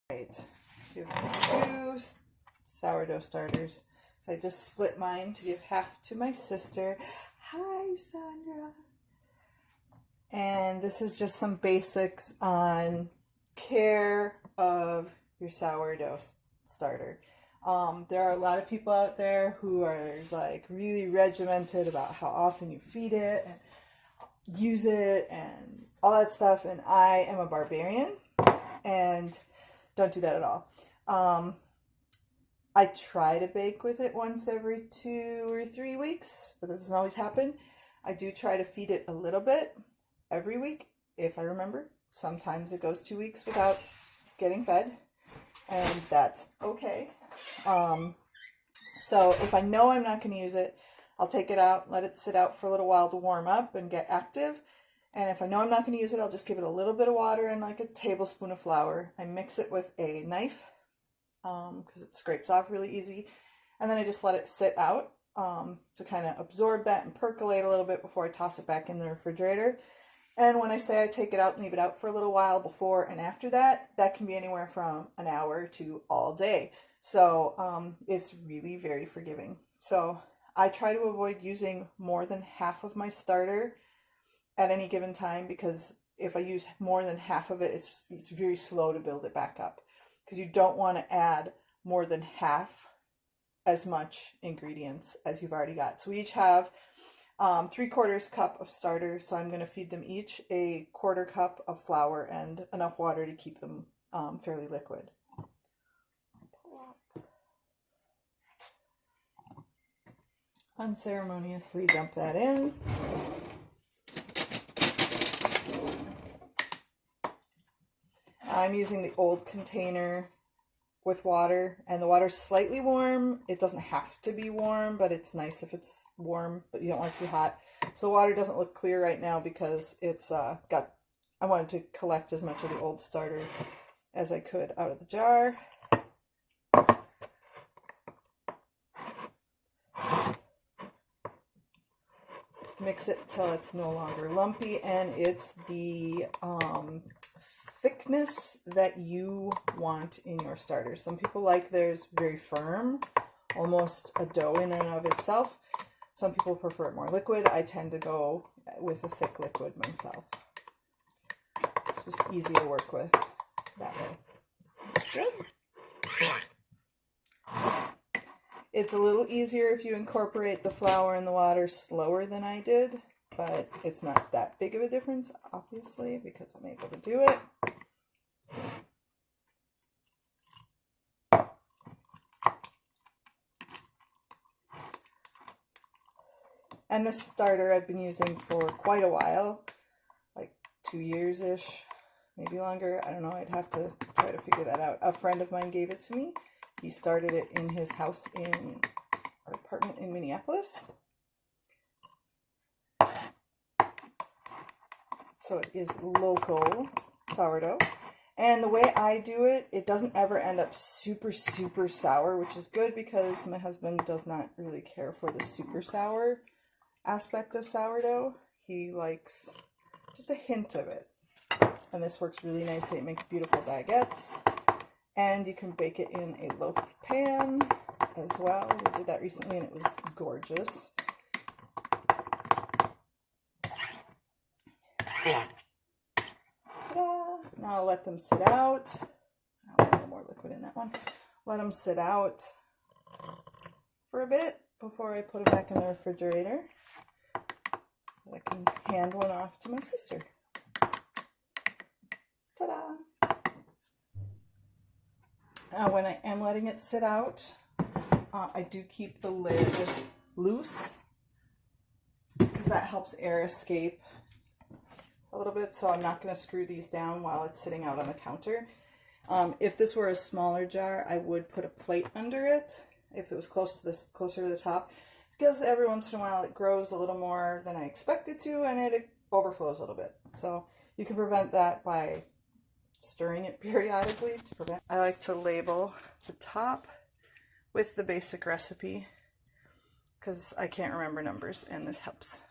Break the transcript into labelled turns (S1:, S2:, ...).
S1: Right, you have 2 sourdough starters. So I just split mine to give half to my sister. Hi, Sandra. And this is just some basics on care of your sourdough starter. There are a lot of people out there who are like really regimented about how often you feed it and use it and all that stuff. And I am a barbarian and don't do that at all. I try to bake with it once every 2 or 3 weeks, but this doesn't always happen. I do try to feed it a little bit every week, if I remember. Sometimes it goes 2 weeks without getting fed, and that's okay. So if I know I'm not going to use it, I'll take it out, let it sit out for a little while to warm up and get active. And if I know I'm not going to use it, I'll just give it a little bit of water and like a tablespoon of flour. I mix it with a knife because it scrapes off really easy. And then I just let it sit out to kind of absorb that and percolate a little bit before I toss it back in the refrigerator. And when I say I take it out and leave it out for a little while before and after that, that can be anywhere from an hour to all day. So it's really very forgiving. So I try to avoid using more than half of my starter at any given time, because if I use more than half of it, it's very slow to build it back up, because you don't want to add more than half as much ingredients as you've already got. So we each have 3/4 cup of starter, so I'm going to feed them each a 1/4 cup of flour and enough water to keep them fairly liquid. Unceremoniously dump that in. I'm using the old container with water, and the water's slightly warm. It doesn't have to be warm, but it's nice if it's warm, but you don't want it to be hot. So the water doesn't look clear right now because it's I wanted to collect as much of the old starter as I could out of the jar. Just mix it till it's no longer lumpy, and it's the thickness that you want in your starter. Some people like theirs very firm, almost a dough in and of itself. Some people prefer it more liquid. I tend to go with a thick liquid myself. It's just easy to work with that way. That's good. It's a little easier if you incorporate the flour and the water slower than I did, but it's not that big of a difference, obviously, because I'm able to do it. And this starter I've been using for quite a while, like 2 years-ish, maybe longer. I don't know, I'd have to try to figure that out. A friend of mine gave it to me. He started it in his house in our apartment in Minneapolis. So it is local sourdough. And the way I do it, it doesn't ever end up super, super sour, which is good because my husband does not really care for the super sour aspect of sourdough. He likes just a hint of it. And this works really nicely. It makes beautiful baguettes. And you can bake it in a loaf pan as well. We did that recently and it was gorgeous. Ta-da! Now I'll let them sit out. I'll put a little more liquid in that one. Let them sit out for a bit before I put it back in the refrigerator, so I can hand one off to my sister. Ta-da! When I am letting it sit out, I do keep the lid loose because that helps air escape a little bit, so I'm not going to screw these down while it's sitting out on the counter. If this were a smaller jar, I would put a plate under it if it was closer to the top, because every once in a while it grows a little more than I expect it to, and it overflows a little bit. So you can prevent that by stirring it periodically to prevent. I like to label the top with the basic recipe because I can't remember numbers, and this helps.